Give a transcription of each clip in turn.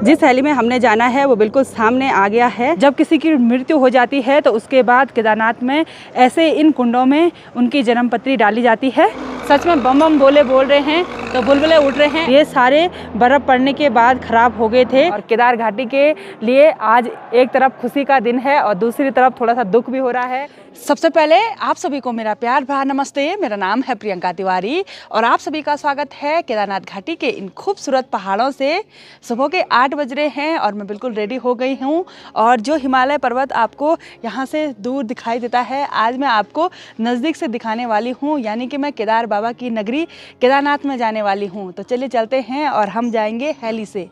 जिस हैली में हमने जाना है वो बिल्कुल सामने आ गया है। जब किसी की मृत्यु हो जाती है तो उसके बाद केदारनाथ में ऐसे इन कुंडों में उनकी जन्म पत्री डाली जाती है। सच में बम बम बोले बोल रहे हैं तो बुलबुले उड़ रहे हैं। ये सारे बर्फ़ पड़ने के बाद ख़राब हो गए थे और केदार घाटी के लिए आज एक तरफ खुशी का दिन है और दूसरी तरफ थोड़ा सा दुख भी हो रहा है। सबसे पहले आप सभी को मेरा प्यार भरा नमस्ते। मेरा नाम है प्रियंका तिवारी और आप सभी का स्वागत है केदारनाथ घाटी के इन खूबसूरत पहाड़ों से। सुबह के 8 बज रहे हैं और मैं बिल्कुल रेडी हो गई हूँ और जो हिमालय पर्वत आपको यहाँ से दूर दिखाई देता है आज मैं आपको नज़दीक से दिखाने वाली हूँ, यानी कि मैं केदार बाबा की नगरी केदारनाथ में जाने वाली हूँ। तो चलिए चलते हैं और हम जाएंगे हैली से।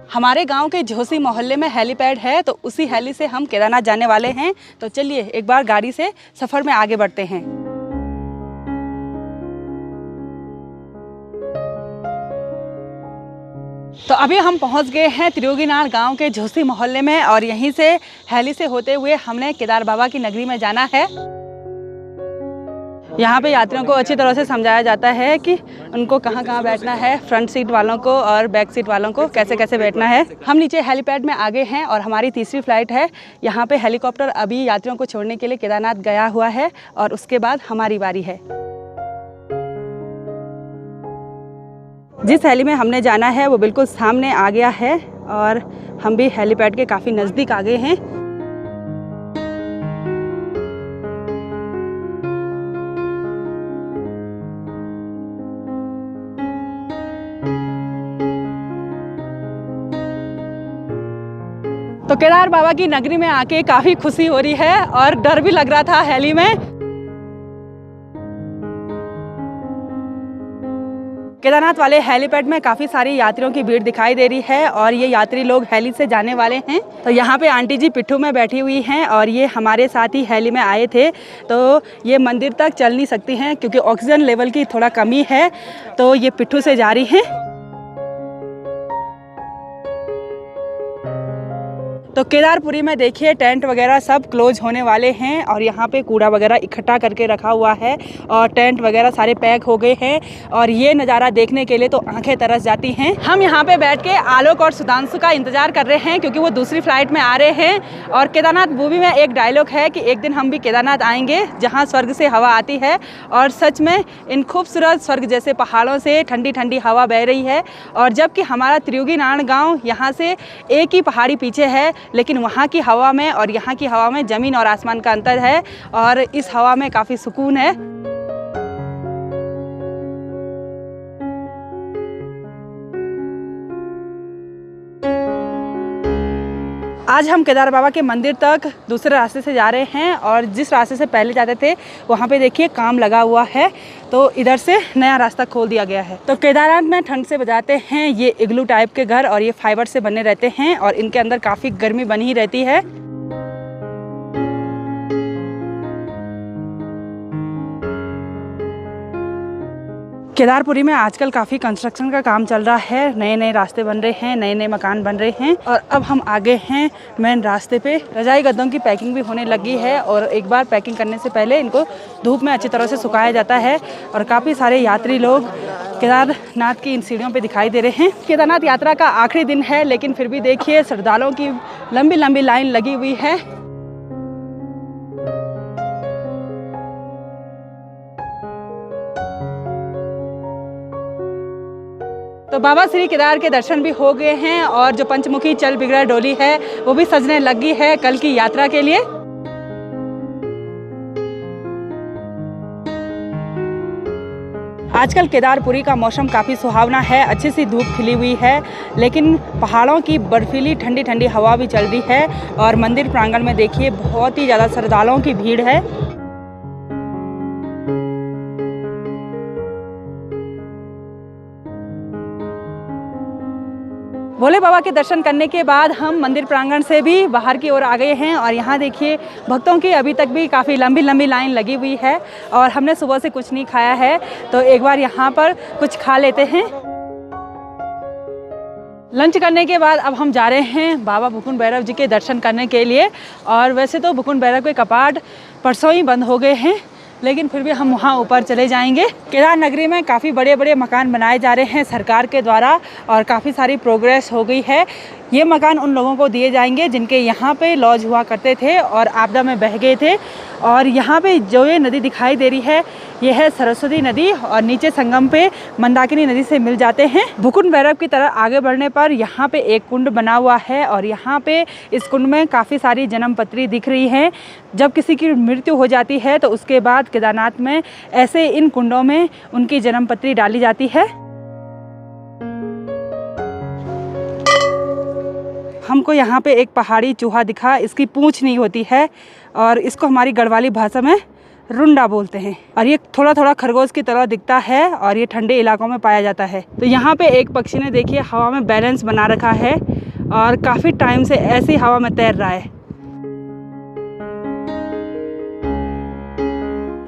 हमारे गांव के झोसी मोहल्ले में हेलीपैड है तो उसी हैली से हम केदारनाथ जाने वाले हैं। तो चलिए एक बार गाड़ी से सफ़र में आगे बढ़ते हैं। तो अभी हम पहुंच गए हैं त्रियोगीनाथ गांव के झोसी मोहल्ले में और यहीं से हैली से होते हुए हमने केदार बाबा की नगरी में जाना है। यहाँ पे यात्रियों को अच्छी तरह से समझाया जाता है कि उनको कहाँ कहाँ बैठना है, फ्रंट सीट वालों को और बैक सीट वालों को कैसे कैसे बैठना है। हम नीचे हेलीपैड में आ गए हैं और हमारी तीसरी फ्लाइट है। यहाँ पे हेलीकॉप्टर अभी यात्रियों को छोड़ने के लिए केदारनाथ गया हुआ है और उसके बाद हमारी बारी है। जिस हैली में हमने जाना है वो बिल्कुल सामने आ गया है और हम भी हेलीपैड के काफ़ी नज़दीक आ गए हैं। तो केदार बाबा की नगरी में आके काफ़ी खुशी हो रही है और डर भी लग रहा था हैली में। केदारनाथ वाले हेलीपैड में काफ़ी सारी यात्रियों की भीड़ दिखाई दे रही है और ये यात्री लोग हैली से जाने वाले हैं। तो यहाँ पे आंटी जी पिट्ठू में बैठी हुई हैं और ये हमारे साथ ही हैली में आए थे। तो ये मंदिर तक चल नहीं सकती हैं क्योंकि ऑक्सीजन लेवल की थोड़ा कमी है, तो ये पिट्ठू से जा रही हैं। तो केदारपुरी में देखिए टेंट वगैरह सब क्लोज होने वाले हैं और यहाँ पे कूड़ा वगैरह इकट्ठा करके रखा हुआ है और टेंट वगैरह सारे पैक हो गए हैं और ये नज़ारा देखने के लिए तो आंखें तरस जाती हैं। हम यहाँ पे बैठ के आलोक और सुधांशु का इंतज़ार कर रहे हैं क्योंकि वो दूसरी फ्लाइट में आ रहे हैं। और केदारनाथ मूवी में एक डायलॉग है कि एक दिन हम भी केदारनाथ आएंगे जहाँ स्वर्ग से हवा आती है और सच में इन खूबसूरत स्वर्ग जैसे पहाड़ों से ठंडी ठंडी हवा बह रही है। और जबकि हमारा त्रियोगीनाथ गाँव यहाँ से एक ही पहाड़ी पीछे है, लेकिन वहाँ की हवा में और यहाँ की हवा में ज़मीन और आसमान का अंतर है और इस हवा में काफ़ी सुकून है। आज हम केदार बाबा के मंदिर तक दूसरे रास्ते से जा रहे हैं और जिस रास्ते से पहले जाते थे वहाँ पे देखिए काम लगा हुआ है, तो इधर से नया रास्ता खोल दिया गया है। तो केदारनाथ में ठंड से बजाते हैं ये इग्लू टाइप के घर और ये फाइबर से बने रहते हैं और इनके अंदर काफ़ी गर्मी बनी ही रहती है। केदारपुरी में आजकल काफ़ी कंस्ट्रक्शन का काम चल रहा है, नए नए रास्ते बन रहे हैं, नए नए मकान बन रहे हैं और अब हम आगे हैं मेन रास्ते पे। रजाई गद्दों की पैकिंग भी होने लगी है और एक बार पैकिंग करने से पहले इनको धूप में अच्छी तरह से सुखाया जाता है और काफ़ी सारे यात्री लोग केदारनाथ की इन सीढ़ियों पे दिखाई दे रहे हैं। केदारनाथ यात्रा का आखिरी दिन है लेकिन फिर भी देखिए श्रद्धालुओं की लंबी लंबी लाइन लगी हुई है। तो बाबा श्री केदार के दर्शन भी हो गए हैं और जो पंचमुखी चल बिगड़ा डोली है वो भी सजने लगी है कल की यात्रा के लिए। आजकल केदारपुरी का मौसम काफ़ी सुहावना है, अच्छी सी धूप खिली हुई है, लेकिन पहाड़ों की बर्फीली ठंडी ठंडी हवा भी चल रही है और मंदिर प्रांगण में देखिए बहुत ही ज़्यादा श्रद्धालुओं की भीड़ है। भोले बाबा के दर्शन करने के बाद हम मंदिर प्रांगण से भी बाहर की ओर आ गए हैं और यहाँ देखिए भक्तों की अभी तक भी काफ़ी लंबी लंबी लाइन लगी हुई है और हमने सुबह से कुछ नहीं खाया है तो एक बार यहाँ पर कुछ खा लेते हैं। लंच करने के बाद अब हम जा रहे हैं बाबा भुकुंड भैरव जी के दर्शन करने के लिए। और वैसे तो भुकुंड भैरव के कपाट परसों ही बंद हो गए हैं, लेकिन फिर भी हम वहाँ ऊपर चले जाएंगे। केदार नगरी में काफ़ी बड़े बड़े मकान बनाए जा रहे हैं सरकार के द्वारा और काफ़ी सारी प्रोग्रेस हो गई है। ये मकान उन लोगों को दिए जाएंगे जिनके यहाँ पे लॉज हुआ करते थे और आपदा में बह गए थे। और यहाँ पे जो ये नदी दिखाई दे रही है ये है सरस्वती नदी और नीचे संगम पे मंदाकिनी नदी से मिल जाते हैं। भूकुंड भैरव की तरह आगे बढ़ने पर यहाँ पे एक कुंड बना हुआ है और यहाँ पे इस कुंड में काफ़ी सारी जन्म पत्री दिख रही हैं। जब किसी की मृत्यु हो जाती है तो उसके बाद केदारनाथ में ऐसे इन कुंडों में उनकी जन्म पत्री डाली जाती है। हमको यहाँ पे एक पहाड़ी चूहा दिखा, इसकी पूंछ नहीं होती है और इसको हमारी गढ़वाली भाषा में रुंडा बोलते हैं और ये थोड़ा थोड़ा खरगोश की तरह दिखता है और ये ठंडे इलाकों में पाया जाता है। तो यहाँ पे एक पक्षी ने देखिए हवा में बैलेंस बना रखा है और काफ़ी टाइम से ऐसी हवा में तैर रहा है।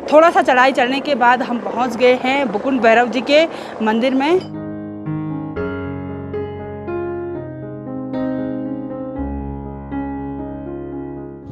थोड़ा सा चढ़ाई चढ़ने के बाद हम पहुँच गए हैं भूकुंड भैरव जी के मंदिर में।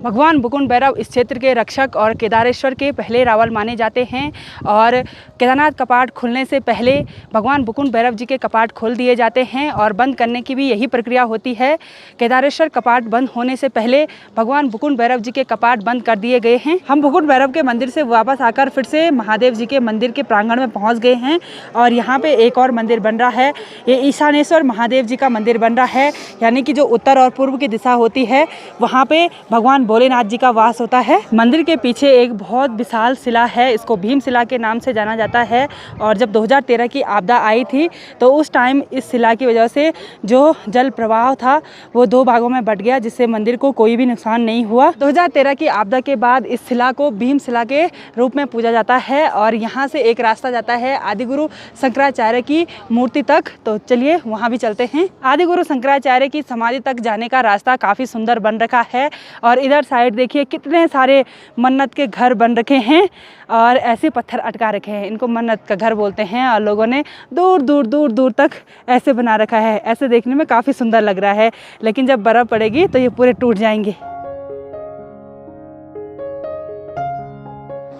भगवान भूकुंड भैरव इस क्षेत्र के रक्षक और केदारेश्वर के पहले रावल माने जाते हैं और केदारनाथ कपाट खुलने से पहले भगवान भूकुंड भैरव जी के कपाट खोल दिए जाते हैं और बंद करने की भी यही प्रक्रिया होती है। केदारेश्वर कपाट बंद होने से पहले भगवान भूकुंड भैरव जी के कपाट बंद कर दिए गए हैं। हम भूकुंड भैरव के मंदिर से वापस आकर फिर से महादेव जी के मंदिर के प्रांगण में पहुँच गए हैं और यहाँ पर एक और मंदिर बन रहा है। ये ईशानेश्वर महादेव जी का मंदिर बन रहा है, यानी कि जो उत्तर और पूर्व की दिशा होती है वहाँ पे भगवान भोलेनाथ जी का वास होता है। मंदिर के पीछे एक बहुत विशाल शिला है, इसको भीम शिला के नाम से जाना जाता है और जब 2013 की आपदा आई थी तो उस टाइम इस शिला की वजह से जो जल प्रवाह था वो 2 भागों में बट गया, जिससे मंदिर को कोई भी नुकसान नहीं हुआ। 2013 की आपदा के बाद इस शिला को भीम शिला के रूप में पूजा जाता है और यहाँ से एक रास्ता जाता है आदिगुरु शंकराचार्य की मूर्ति तक। तो चलिए वहाँ भी चलते हैं। आदिगुरु शंकराचार्य की समाधि तक जाने का रास्ता काफ़ी सुंदर बन रखा है और इधर साइड देखिए कितने सारे मन्नत के घर बन रखे हैं और ऐसे पत्थर अटका रखे हैं, इनको मन्नत का घर बोलते हैं और लोगों ने दूर दूर दूर दूर तक ऐसे बना रखा है। ऐसे देखने में काफ़ी सुंदर लग रहा है, लेकिन जब बर्फ़ पड़ेगी तो ये पूरे टूट जाएंगे।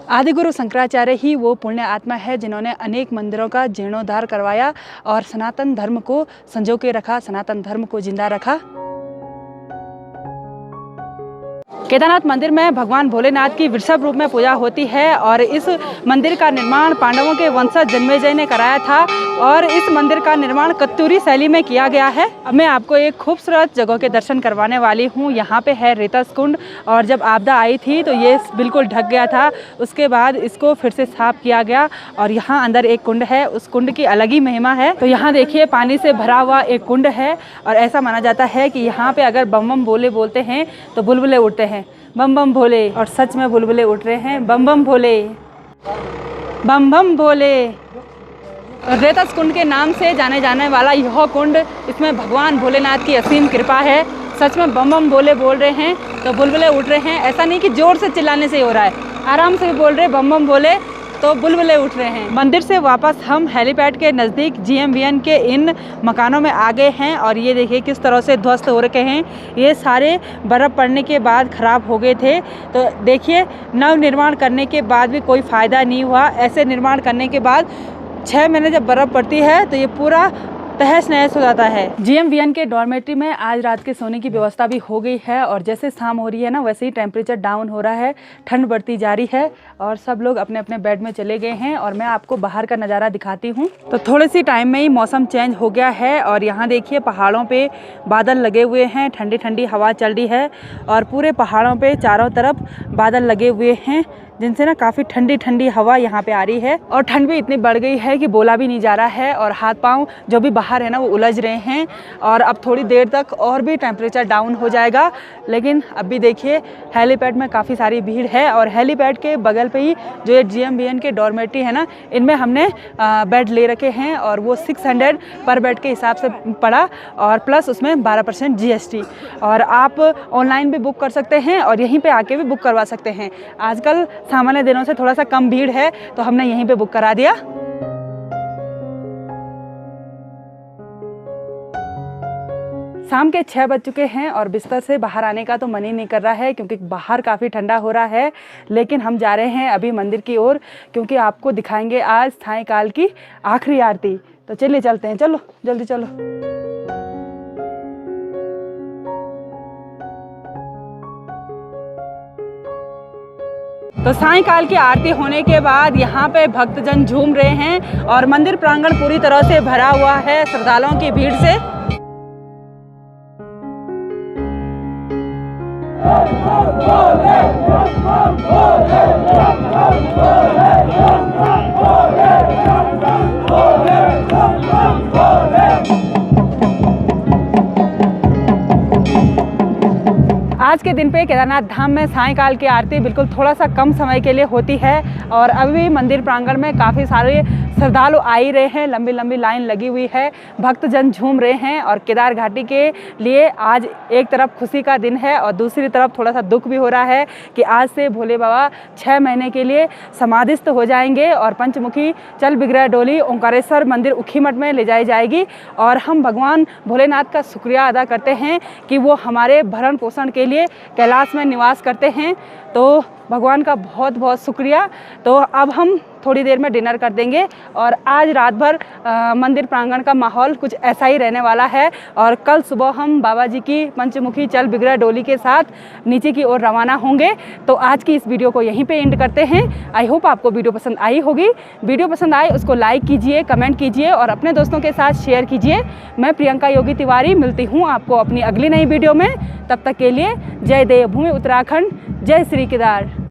आदिगुरु शंकराचार्य ही वो पुण्य आत्मा है जिन्होंने अनेक मंदिरों का जीर्णोद्धार करवाया और सनातन धर्म को संजो के रखा, सनातन धर्म को जिंदा रखा। केदारनाथ मंदिर में भगवान भोलेनाथ की वृषभ रूप में पूजा होती है और इस मंदिर का निर्माण पांडवों के वंशज जन्मेजय ने कराया था और इस मंदिर का निर्माण कत्यूरी शैली में किया गया है। अब मैं आपको एक खूबसूरत जगह के दर्शन करवाने वाली हूँ। यहाँ पे है रेतस कुंड और जब आपदा आई थी तो ये बिल्कुल ढक गया था, उसके बाद इसको फिर से साफ किया गया और यहाँ अंदर एक कुंड है, उस कुंड की अलग ही महिमा है। तो यहाँ देखिए पानी से भरा हुआ एक कुंड है और ऐसा माना जाता है कि यहाँ पे अगर बम बम भोले बोलते हैं तो बुलबुले उड़ते हैं, बम बम भोले। और सच में बुलबुले उठ रहे हैं, बम बम भोले, बम बम भोले। रेतस कुंड के नाम से जाने जाने वाला यह कुंड, इसमें भगवान भोलेनाथ की असीम कृपा है। सच में बम बम भोले बोल रहे हैं तो बुलबुले उठ रहे हैं। ऐसा नहीं कि जोर से चिल्लाने से ही हो रहा है, आराम से भी बोल रहे बम बम भोले तो बुलबुले उठ रहे हैं। मंदिर से वापस हम हेलीपैड के नज़दीक GMVN के इन मकानों में आ गए हैं और ये देखिए किस तरह से ध्वस्त हो रखे हैं। ये सारे बर्फ़ पड़ने के बाद ख़राब हो गए थे। तो देखिए नव निर्माण करने के बाद भी कोई फ़ायदा नहीं हुआ। ऐसे निर्माण करने के बाद 6 महीने जब बर्फ़ पड़ती है तो ये पूरा तहस नहस हो जाता है। GMVN के डॉर्मेट्री में आज रात के सोने की व्यवस्था भी हो गई है और जैसे शाम हो रही है ना वैसे ही टेम्परेचर डाउन हो रहा है, ठंड बढ़ती जा रही है और सब लोग अपने अपने बेड में चले गए हैं और मैं आपको बाहर का नज़ारा दिखाती हूँ। तो थोड़ी सी टाइम में ही मौसम चेंज हो गया है और यहाँ देखिए पहाड़ों पे बादल लगे हुए हैं, ठंडी ठंडी हवा चल रही है और पूरे पहाड़ों पे चारों तरफ बादल लगे हुए हैं जिनसे ना काफ़ी ठंडी ठंडी हवा यहाँ पे आ रही है और ठंड भी इतनी बढ़ गई है कि बोला भी नहीं जा रहा है और हाथ पाँव जो भी बाहर है ना वो उलझ रहे हैं और अब थोड़ी देर तक और भी टेम्परेचर डाउन हो जाएगा। लेकिन अभी देखिए हेलीपैड में काफ़ी सारी भीड़ है और हेलीपैड के बगल पे ही जो ये GMVN के डॉर्मेट्री है ना इनमें हमने बेड ले रखे हैं और वो 600 पर बेड के हिसाब से पड़ा और प्लस उसमें 12% GST और आप ऑनलाइन भी बुक कर सकते हैं और यहीं पे आके भी बुक करवा सकते हैं। आजकल सामान्य दिनों से थोड़ा सा कम भीड़ है तो हमने यहीं पे बुक करा दिया। शाम के 6 बज चुके हैं और बिस्तर से बाहर आने का तो मन ही नहीं कर रहा है क्योंकि बाहर काफ़ी ठंडा हो रहा है। लेकिन हम जा रहे हैं अभी मंदिर की ओर क्योंकि आपको दिखाएंगे आज सायंकाल की आखिरी आरती। तो चलिए चलते हैं, चलो जल्दी चलो। तो सायंकाल की आरती होने के बाद यहाँ पे भक्तजन झूम रहे हैं और मंदिर प्रांगण पूरी तरह से भरा हुआ है श्रद्धालुओं की भीड़ से। आज के दिन पे केदारनाथ धाम में सायंकाल की आरती बिल्कुल थोड़ा सा कम समय के लिए होती है और अभी मंदिर प्रांगण में काफ़ी सारे श्रद्धालु आ ही रहे हैं, लंबी लंबी लाइन लगी हुई है, भक्तजन झूम रहे हैं। और केदार घाटी के लिए आज एक तरफ खुशी का दिन है और दूसरी तरफ थोड़ा सा दुख भी हो रहा है कि आज से भोले बाबा 6 महीने के लिए समाधिस्थ हो जाएंगे और पंचमुखी चल विग्रह डोली ओंकारेश्वर मंदिर उखीमठ में ले जाई जाएगी। और हम भगवान भोलेनाथ का शुक्रिया अदा करते हैं कि वो हमारे भरण पोषण के लिए कैलाश में निवास करते हैं। तो भगवान का बहुत बहुत शुक्रिया। तो अब हम थोड़ी देर में डिनर कर देंगे और आज रात भर मंदिर प्रांगण का माहौल कुछ ऐसा ही रहने वाला है और कल सुबह हम बाबा जी की पंचमुखी चल विग्रह डोली के साथ नीचे की ओर रवाना होंगे। तो आज की इस वीडियो को यहीं पे एंड करते हैं। आई होप आपको वीडियो पसंद आई होगी। वीडियो पसंद आए उसको लाइक कीजिए, कमेंट कीजिए और अपने दोस्तों के साथ शेयर कीजिए। मैं प्रियंका योगी तिवारी मिलती हूँ आपको अपनी अगली नई वीडियो में। तब तक के लिए जय देवभूमि उत्तराखंड, जय श्री केदार।